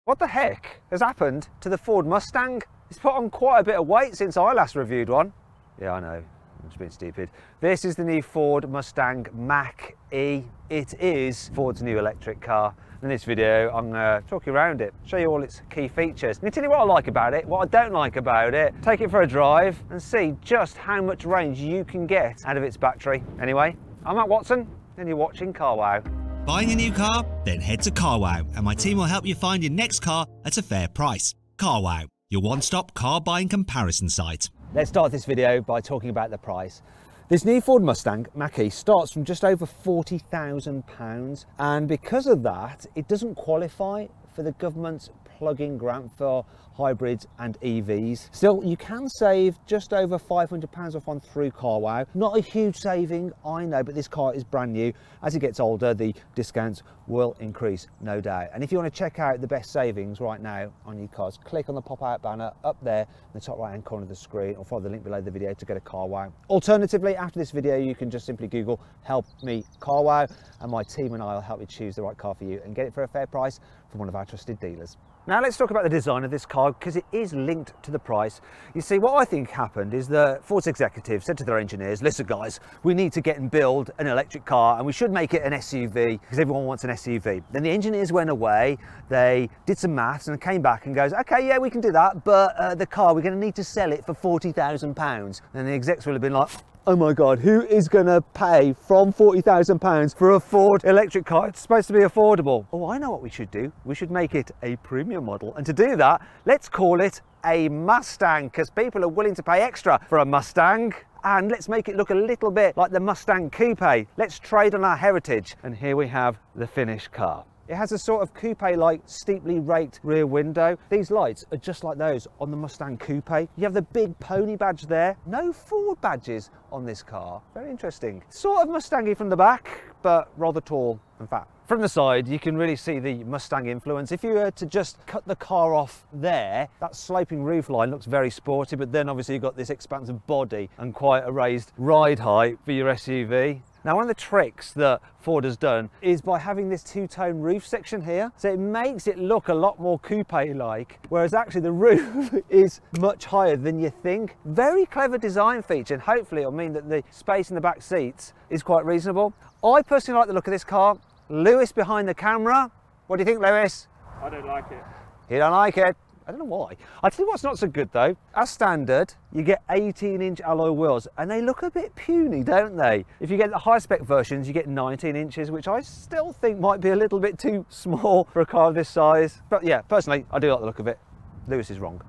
What the heck has happened to the Ford Mustang? It's put on quite a bit of weight since I last reviewed one. Yeah, I know, I'm just being stupid. This is the new Ford Mustang Mach-E. It is Ford's new electric car. In this video, I'm going to talk you around it, show you all its key features, and tell you what I like about it, what I don't like about it, take it for a drive and see just how much range you can get out of its battery. Anyway, I'm Matt Watson and you're watching Carwow. Buying a new car? Then head to Carwow and my team will help you find your next car at a fair price. Carwow, your one-stop car buying comparison site. Let's start this video by talking about the price. This new Ford Mustang Mach-E starts from just over £40,000, and because of that it doesn't qualify for the government's plug-in grant for hybrids and EVs. Still, you can save just over £500 off one through Carwow. Not a huge saving, I know, but this car is brand new. As it gets older, the discounts will increase, no doubt. And if you want to check out the best savings right now on new cars, click on the pop-out banner up there in the top right-hand corner of the screen, or follow the link below the video to go to Carwow. Alternatively, after this video, you can just simply Google "Help Me Carwow," and my team and I will help you choose the right car for you and get it for a fair price from one of our trusted dealers. Now let's talk about the design of this car, because it is linked to the price. You see, what I think happened is the Ford's executives said to their engineers, listen guys, we need to get and build an electric car and we should make it an SUV because everyone wants an SUV. Then the engineers went away, they did some maths and came back and goes, okay, yeah, we can do that, but the car, we're going to need to sell it for £40,000. And the execs will have been like, oh my God, who is going to pay from £40,000 for a Ford electric car? It's supposed to be affordable. Oh, I know what we should do. We should make it a premium model. And to do that, let's call it a Mustang, because people are willing to pay extra for a Mustang. And let's make it look a little bit like the Mustang Coupe. Let's trade on our heritage. And here we have the finished car. It has a sort of coupe-like, steeply raked rear window. These lights are just like those on the Mustang Coupe. You have the big pony badge there. No Ford badges on this car. Very interesting. Sort of Mustangy from the back, but rather tall and fat. From the side, you can really see the Mustang influence. If you were to just cut the car off there, that sloping roof line looks very sporty, but then obviously you've got this expansive body and quite a raised ride height for your SUV. Now, one of the tricks that Ford has done is by having this two-tone roof section here. So it makes it look a lot more coupe-like, whereas actually the roof is much higher than you think. Very clever design feature, and hopefully it'll mean that the space in the back seats is quite reasonable. I personally like the look of this car. Lewis behind the camera. What do you think, Lewis? I don't like it. You don't like it? I don't know why. I'll tell you what's not so good though. As standard, you get 18-inch alloy wheels, and they look a bit puny, don't they? If you get the high-spec versions, you get 19 inches, which I still think might be a little bit too small for a car of this size. But yeah, personally, I do like the look of it. Lewis is wrong.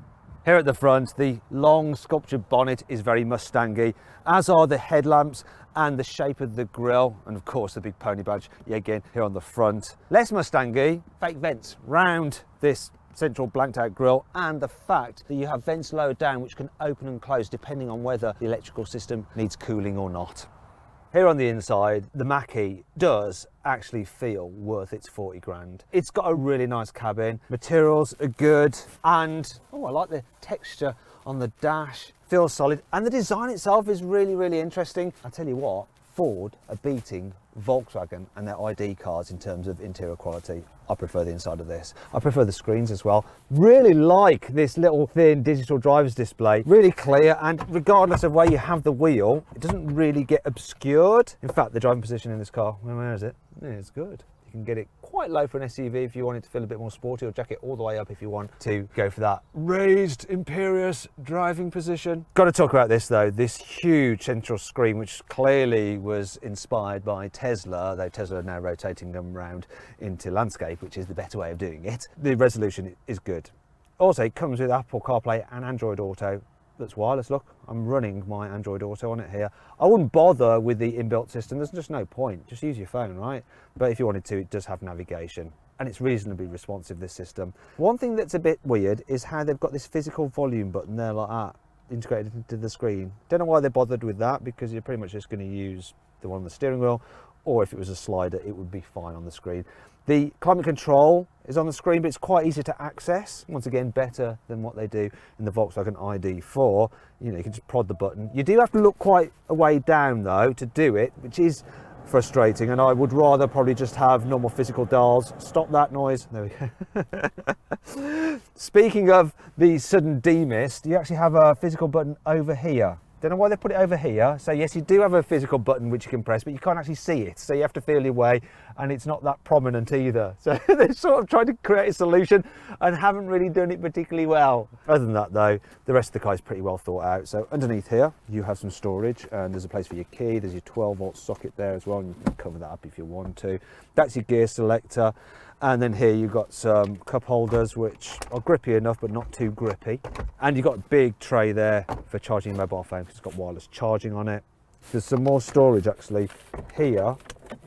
Here at the front, the long sculptured bonnet is very Mustangy, as are the headlamps and the shape of the grille, and of course the big pony badge, yet again, here on the front. Less Mustangy, fake vents round this central blanked out grille, and the fact that you have vents lower down which can open and close depending on whether the electrical system needs cooling or not. Here on the inside, the Mach-E does actually feel worth its 40 grand. It's got a really nice cabin, materials are good, and oh, I like the texture on the dash, feels solid, and the design itself is really interesting. I tell you what, Ford are beating Volkswagen and their ID cars in terms of interior quality. I prefer the inside of this. I prefer the screens as well. Really like this little thin digital driver's display. Really clear, and regardless of where you have the wheel, it doesn't really get obscured. In fact, the driving position in this car, where is it? Yeah, it's good. You can get it quite low for an SUV if you want it to feel a bit more sporty, or jack it all the way up if you want to go for that raised, imperious driving position. Got to talk about this though, this huge central screen, which clearly was inspired by Tesla, though Tesla are now rotating them around into landscape, which is the better way of doing it. The resolution is good. Also, it comes with Apple CarPlay and Android Auto. That's wireless. Look, I'm running my Android Auto on it here. I wouldn't bother with the inbuilt system. There's just no point. Just use your phone, right? But if you wanted to, it does have navigation, and it's reasonably responsive, this system. One thing that's a bit weird is how they've got this physical volume button there like that integrated into the screen. Don't know why they bothered with that, because you're pretty much just going to use the one on the steering wheel, or if it was a slider, it would be fine on the screen. The climate control is on the screen, but it's quite easy to access. Once again, better than what they do in the Volkswagen ID4. You know, you can just prod the button. You do have to look quite a way down though to do it, which is frustrating, and I would rather probably just have normal physical dials. Stop that noise. There we go. Speaking of the sudden demist, you actually have a physical button over here. Don't know why they put it over here. So yes, you do have a physical button which you can press, but you can't actually see it. So you have to feel your way, and it's not that prominent either. So they've sort of tried to create a solution and haven't really done it particularly well. Other than that though, the rest of the car is pretty well thought out. So underneath here, you have some storage, and there's a place for your key. There's your 12-volt socket there as well, and you can cover that up if you want to. That's your gear selector. And then here you've got some cup holders which are grippy enough but not too grippy. And you've got a big tray there for charging your mobile phone because it's got wireless charging on it. There's some more storage actually here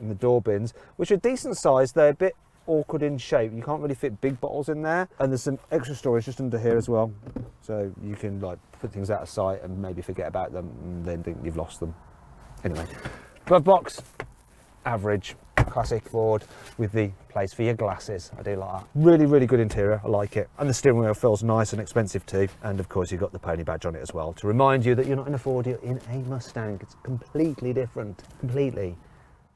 in the door bins, which are decent size. They're a bit awkward in shape. You can't really fit big bottles in there. And there's some extra storage just under here as well. So you can like put things out of sight and maybe forget about them and then think you've lost them. Anyway, glove box, average. Classic Ford with the place for your glasses. I do like that. Really, really good interior. I like it. And the steering wheel feels nice and expensive too. And of course, you've got the pony badge on it as well to remind you that you're not in a Ford, you're in a Mustang. It's completely different. Completely.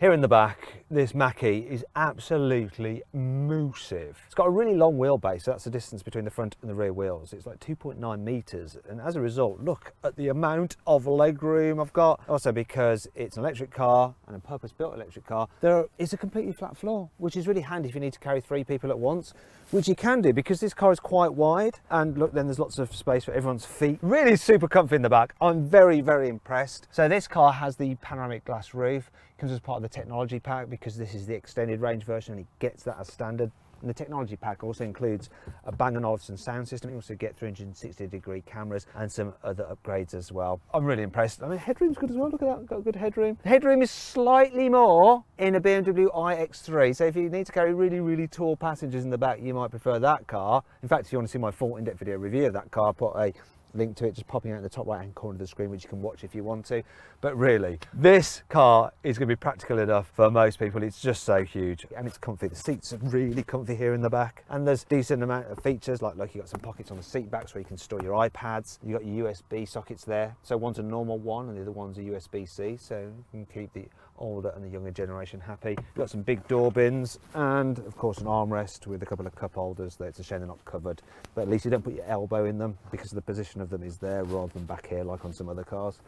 Here in the back, this Mach-E is absolutely massive. It's got a really long wheelbase, so that's the distance between the front and the rear wheels. It's like 2.9 meters, and as a result, look at the amount of legroom I've got. Also, because it's an electric car and a purpose-built electric car, there is a completely flat floor, which is really handy if you need to carry 3 people at once, which you can do because this car is quite wide. And look, then there's lots of space for everyone's feet. Really super comfy in the back. I'm very, very impressed. So this car has the panoramic glass roof. Comes as part of the technology pack because this is the extended range version and it gets that as standard. And the technology pack also includes a Bang & Olufsen sound system. You also get 360-degree cameras and some other upgrades as well. I'm really impressed. I mean, headroom's good as well. Look at that, got a good headroom. The headroom is slightly more in a BMW iX3. So if you need to carry really, really tall passengers in the back, you might prefer that car. In fact, if you want to see my full in-depth video review of that car, put a link to it just popping out in the top right hand corner of the screen, which you can watch if you want to. But really, this car is going to be practical enough for most people. It's just so huge and it's comfy. The seats are really comfy here in the back, and there's decent amount of features like you got some pockets on the seat backs where you can store your iPads. You got your USB sockets there, so one's a normal one and the other one's a USB-C, so you can keep the older and the younger generation happy. You've got some big door bins and of course an armrest with a couple of cup holders. It's a shame they're not covered, but at least you don't put your elbow in them because the position of them is there rather than back here like on some other cars.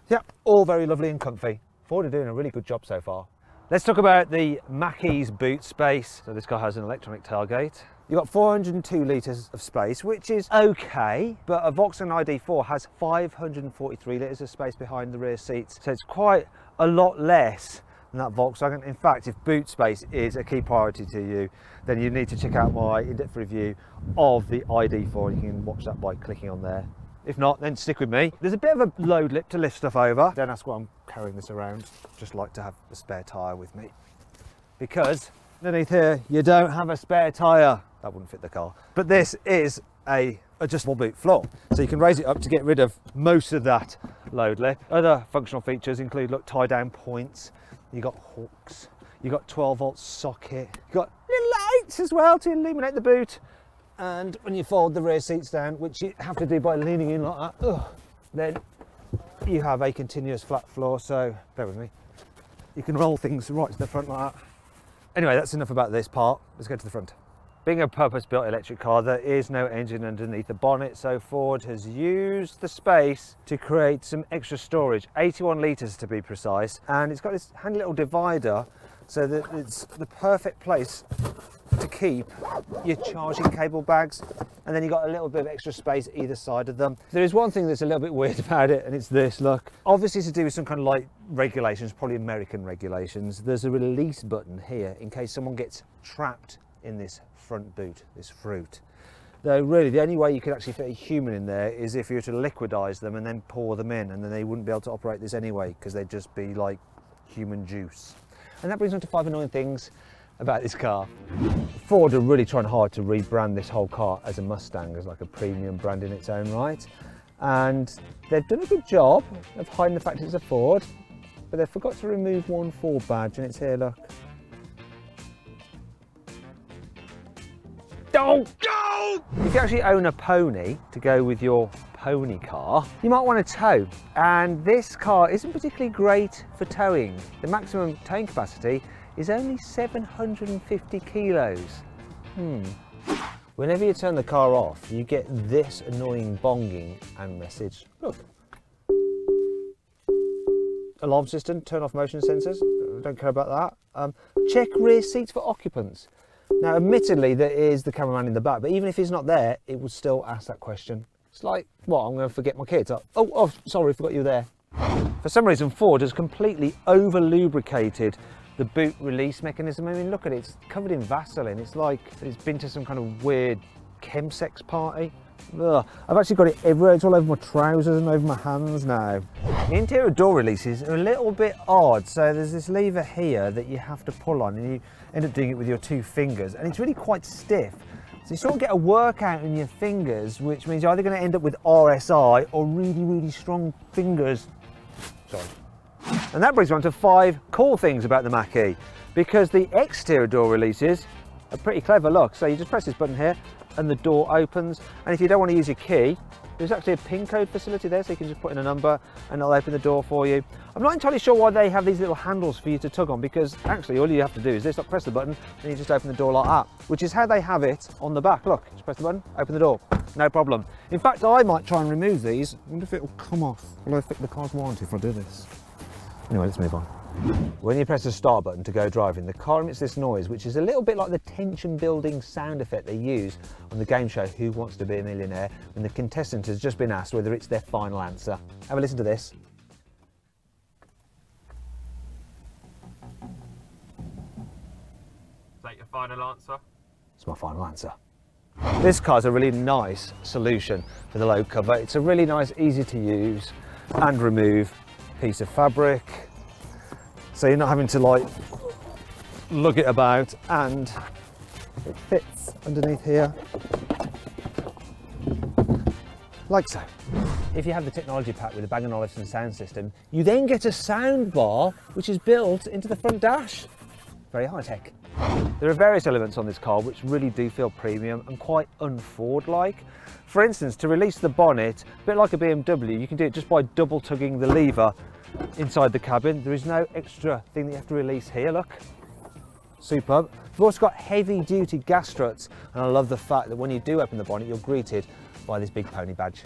Yeah, all very lovely and comfy. Ford are doing a really good job so far. Let's talk about the Mach-E's boot space. So this car has an electronic tailgate. You've got 402 litres of space, which is okay, but a Volkswagen ID4 has 543 litres of space behind the rear seats. So it's quite a lot less than that Volkswagen. In fact, if boot space is a key priority to you, then you need to check out my in-depth review of the ID4. You can watch that by clicking on there. If not, then stick with me. There's a bit of a load lip to lift stuff over. Don't ask why I'm carrying this around. Just like to have a spare tyre with me. Because underneath here, you don't have a spare tyre. That wouldn't fit the car. But this is a adjustable boot floor. So you can raise it up to get rid of most of that load lip. Other functional features include, look, tie down points. You got hooks. You got 12-volt socket. You got little lights as well to illuminate the boot. And when you fold the rear seats down, which you have to do by leaning in like that, then you have a continuous flat floor. So bear with me. You can roll things right to the front like that. Anyway, that's enough about this part. Let's go to the front. Being a purpose-built electric car, there is no engine underneath the bonnet, so Ford has used the space to create some extra storage, 81 litres to be precise, and it's got this handy little divider so that it's the perfect place to keep your charging cable bags, and then you've got a little bit of extra space either side of them. There is one thing that's a little bit weird about it, and it's this, look. Obviously to do with some kind of like regulations, probably American regulations, there's a release button here in case someone gets trapped in this front boot, this fruit. Though really the only way you could actually fit a human in there is if you were to liquidize them and then pour them in, and then they wouldn't be able to operate this anyway because they'd just be like human juice. And that brings on to 5 annoying things about this car. Ford are really trying hard to rebrand this whole car as a Mustang, as like a premium brand in its own right. And they've done a good job of hiding the fact it's a Ford, but they forgot to remove one Ford badge, and it's here, look. Don't go! If you actually own a pony to go with your pony car you might want to tow, and this car isn't particularly great for towing. The maximum towing capacity is only 750 kilos. Whenever you turn the car off, you get this annoying bonging and message. Look. Alarm system, turn off motion sensors, don't care about that. Check rear seats for occupants. Now admittedly there is the cameraman in the back, but even if he's not there, it will still ask that question. It's like, what, I'm going to forget my kids? Oh, sorry, forgot you there. For some reason Ford has completely over lubricated the boot release mechanism. I mean, look at it, it's covered in Vaseline. It's like it's been to some kind of weird chemsex party. Ugh. I've actually got it everywhere. It's all over my trousers and over my hands now. The interior door releases are a little bit odd. So there's this lever here that you have to pull on, and you end up doing it with your 2 fingers, and it's really quite stiff. So you sort of get a workout in your fingers, which means you're either going to end up with RSI or really, really strong fingers. Sorry. And that brings me on to 5 cool things about the Mach-E, because the exterior door releases are pretty clever. Look, so you just press this button here and the door opens, and if you don't want to use your key, there's actually a PIN code facility there, so you can just put in a number and it'll open the door for you. I'm not entirely sure why they have these little handles for you to tug on, because actually all you have to do is this, press the button and you just open the door like that, which is how they have it on the back. Look, just press the button, open the door, no problem. In fact, I might try and remove these. I wonder if it will come off. Will I affect the car's warranty if I do this? Anyway, let's move on. When you press the start button to go driving, the car emits this noise, which is a little bit like the tension building sound effect they use on the game show Who Wants to Be a Millionaire, when the contestant has just been asked whether it's their final answer. Have a listen to this. Is that your final answer? It's my final answer. This car's a really nice solution for the load cover. It's a really nice, easy to use and remove piece of fabric, so you're not having to like lug it about, and it fits underneath here like so. If you have the technology pack with the Bang & Olufsen sound system, you then get a sound bar which is built into the front dash. Very high tech. There are various elements on this car which really do feel premium and quite un-Ford-like. For instance, to release the bonnet, a bit like a BMW, you can do it just by double tugging the lever inside the cabin. There is no extra thing that you have to release here, look. Superb. We've also got heavy duty gas struts, and I love the fact that when you do open the bonnet, you're greeted by this big pony badge.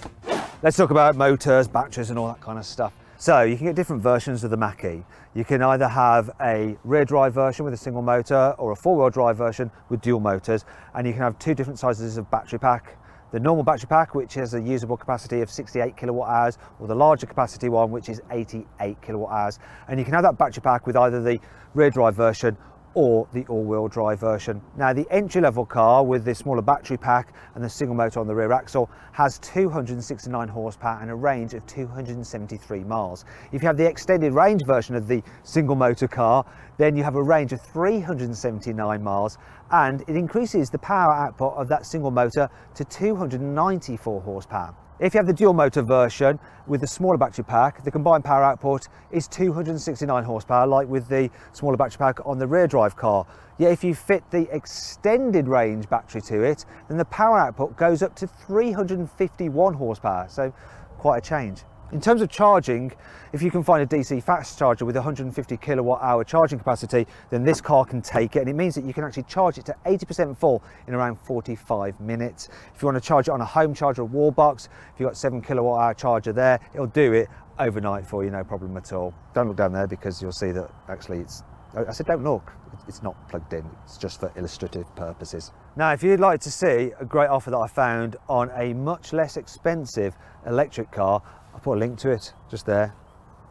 Let's talk about motors, batteries and all that kind of stuff. So you can get different versions of the Mach-E. You can either have a rear drive version with a single motor or a 4-wheel drive version with dual motors, and you can have 2 different sizes of battery pack. The normal battery pack, which has a usable capacity of 68 kilowatt hours, or the larger capacity one, which is 88 kilowatt hours. And you can have that battery pack with either the rear drive version or the all-wheel drive version. Now the entry-level car with the smaller battery pack and the single motor on the rear axle has 269 horsepower and a range of 273 miles. If you have the extended range version of the single motor car, then you have a range of 379 miles, and it increases the power output of that single motor to 294 horsepower. If you have the dual motor version with the smaller battery pack, the combined power output is 269 horsepower, like with the smaller battery pack on the rear drive car. Yet if you fit the extended range battery to it, then the power output goes up to 351 horsepower, so quite a change. In terms of charging, if you can find a DC fast charger with 150 kilowatt hour charging capacity, then this car can take it, and it means that you can actually charge it to 80% full in around 45 minutes. If you want to charge it on a home charger or wall box, if you've got 7 kilowatt hour charger there, it'll do it overnight for you, no problem at all. Don't look down there because you'll see that actually it's, I said don't look, it's not plugged in, it's just for illustrative purposes. Now if you'd like to see a great offer that I found on a much less expensive electric car, I'll put a link to it just there.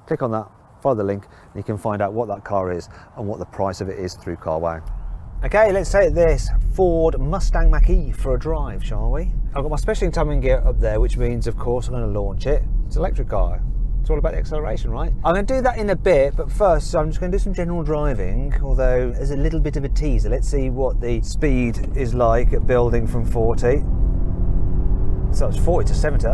Click on that, follow the link, and you can find out what that car is and what the price of it is through Carwow. Okay, let's take this Ford Mustang Mach-E for a drive, shall we? I've got my special timing gear up there, which means, of course, I'm going to launch it. It's an electric car. It's all about the acceleration, right? I'm going to do that in a bit, but first I'm just going to do some general driving, although there's a little bit of a teaser. Let's see what the speed is like at building from 40. So it's 40 to 70.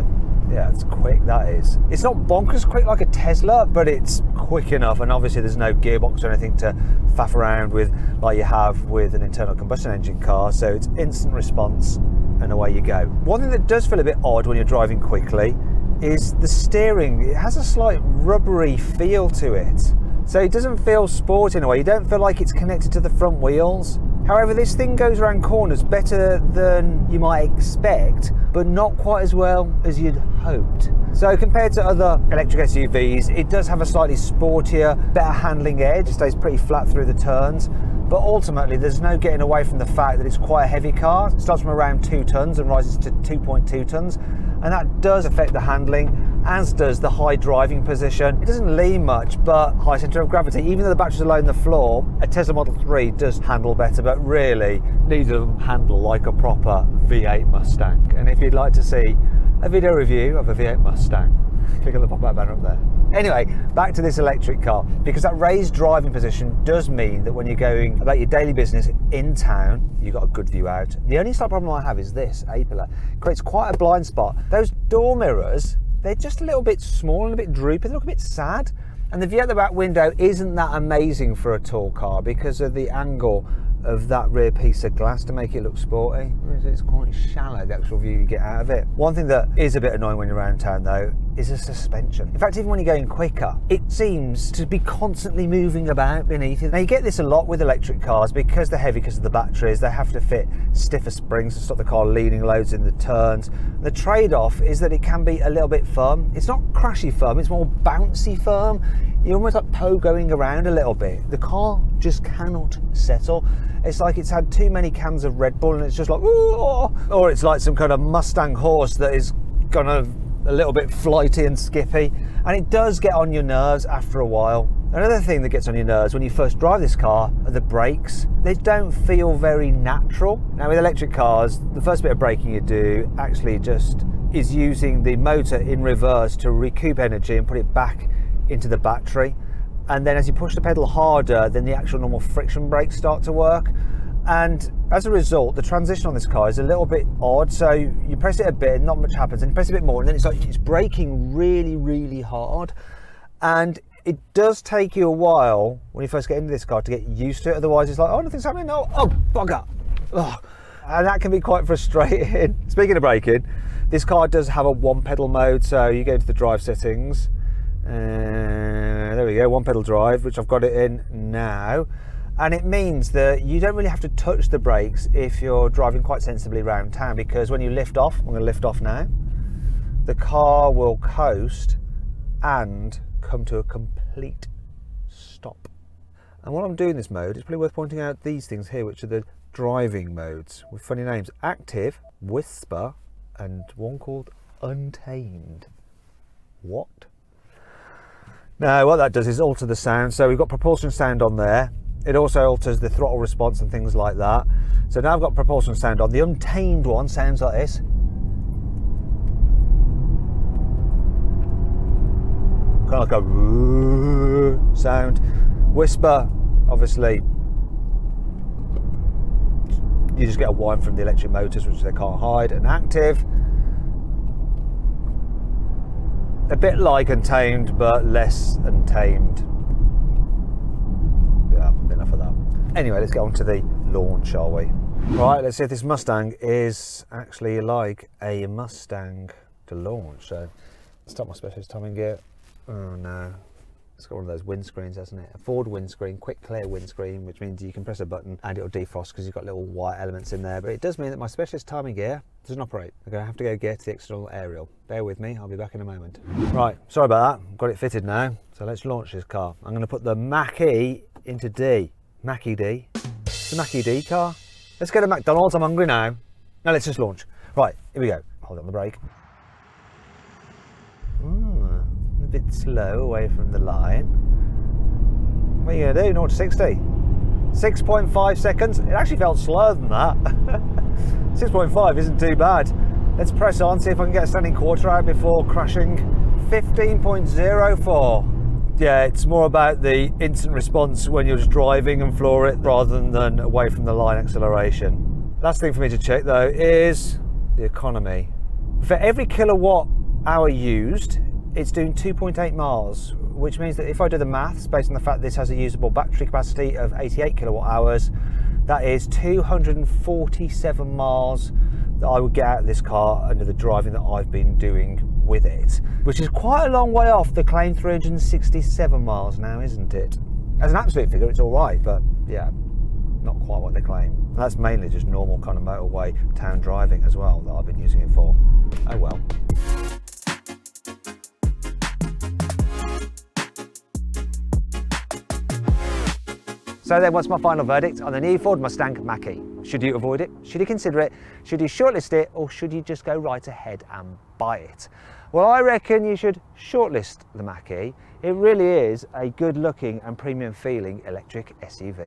Yeah, it's quick, that is. It's not bonkers quick like a Tesla, but it's quick enough, and obviously there's no gearbox or anything to faff around with like you have with an internal combustion engine car, so it's instant response. and away you go. One thing that does feel a bit odd when you're driving quickly is the steering. It has a slight rubbery feel to it. So it doesn't feel sporty in a way. You don't feel like it's connected to the front wheels. However, this thing goes around corners better than you might expect, but not quite as well as you'd hoped. So compared to other electric SUVs, it does have a slightly sportier, better handling edge. It stays pretty flat through the turns, but ultimately there's no getting away from the fact that it's quite a heavy car. It starts from around 2 tons and rises to 2.2 tons, and that does affect the handling, as does the high driving position. It doesn't lean much, but high centre of gravity. Even though the batteries are low on the floor, a Tesla Model 3 does handle better, but really neither of them handle like a proper V8 Mustang. And if you'd like to see a video review of a V8 Mustang, click on the pop-up banner up there. Anyway, back to this electric car, because that raised driving position does mean that when you're going about your daily business in town, you've got a good view out. The only slight problem I have is this A-pillar creates quite a blind spot. Those door mirrors, they're just a little bit small and a bit droopy. They look a bit sad, and the view out the back window isn't that amazing for a tall car because of the angle of that rear piece of glass to make it look sporty. It's quite shallow, the actual view you get out of it. One thing that is a bit annoying when you're around town though is the suspension. In fact, even when you're going quicker, it seems to be constantly moving about beneath it. Now you get this a lot with electric cars because they're heavy, because of the batteries. They have to fit stiffer springs to stop the car leaning loads in the turns. The trade-off is that it can be a little bit firm. It's not crashy firm, it's more bouncy firm. You're almost like pogoing around a little bit. The car just cannot settle. It's like it's had too many cans of Red Bull and it's just like, ooh, or it's like some kind of Mustang horse that is kind of a little bit flighty and skippy, and it does get on your nerves after a while. Another thing that gets on your nerves when you first drive this car are the brakes. They don't feel very natural. Now with electric cars, the first bit of braking you do actually just is using the motor in reverse to recoup energy and put it back into the battery, and then as you push the pedal harder, then the actual normal friction brakes start to work, and as a result the transition on this car is a little bit odd. So you press it a bit and not much happens, and you press a bit more and then it's like it's braking really hard, and it does take you a while when you first get into this car to get used to it. Otherwise it's like, oh, nothing's happening, no, oh bugger. Ugh. And that can be quite frustrating. Speaking of braking, this car does have a one pedal mode, so you go into the drive settings. There we go, one pedal drive, which I've got it in now, and it means that you don't really have to touch the brakes if you're driving quite sensibly around town, because when you lift off, I'm going to lift off now, the car will coast and come to a complete stop. And while I'm doing this mode, it's probably worth pointing out these things here, which are the driving modes with funny names: Active, Whisper, and one called Untamed. What? Now what that does is alter the sound. So we've got propulsion sound on there. It also alters the throttle response and things like that. So now I've got propulsion sound on. The Untamed one sounds like this. Kind of like a sound. Whisper, obviously, you just get a whine from the electric motors, which they can't hide. And Active, a bit like Untamed, but less Untamed. Yeah, enough of that. Anyway, let's get on to the launch, shall we? Right, let's see if this Mustang is actually like a Mustang to launch. So, start my specialist timing gear. Oh no, it's got one of those windscreens, hasn't it? A forward windscreen, quick clear windscreen, which means you can press a button and it'll defrost because you've got little white elements in there. But it does mean that my specialist timing gear doesn't operate. I'm going to have to go get the external aerial. Bear with me, I'll be back in a moment. Right, sorry about that. Got it fitted now. So let's launch this car. I'm going to put the Mach-E into D. Mach-E D. It's a Mach-E D car. Let's go to McDonald's, I'm hungry now. Now let's just launch. Right, here we go. Hold on the brake. A bit slow away from the line. What are you going to do? 0 to 60? 6.5 seconds. It actually felt slower than that. 6.5 isn't too bad. Let's press on, see if I can get a standing quarter out before crashing. 15.04. Yeah, it's more about the instant response when you're just driving and floor it rather than away from the line acceleration. Last thing for me to check though is the economy. For every kilowatt hour used, it's doing 2.8 miles, which means that if I do the maths based on the fact this has a usable battery capacity of 88 kilowatt hours, that is 247 miles that I would get out of this car under the driving that I've been doing with it, which is quite a long way off the claimed 367 miles now, isn't it? As an absolute figure, it's all right, but yeah, not quite what they claim. And that's mainly just normal kind of motorway town driving as well that I've been using it for. Oh well. So then, what's my final verdict on the new Ford Mustang Mach-E? Should you avoid it? Should you consider it? Should you shortlist it? Or should you just go right ahead and buy it? Well, I reckon you should shortlist the Mach-E. It really is a good looking and premium feeling electric SUV.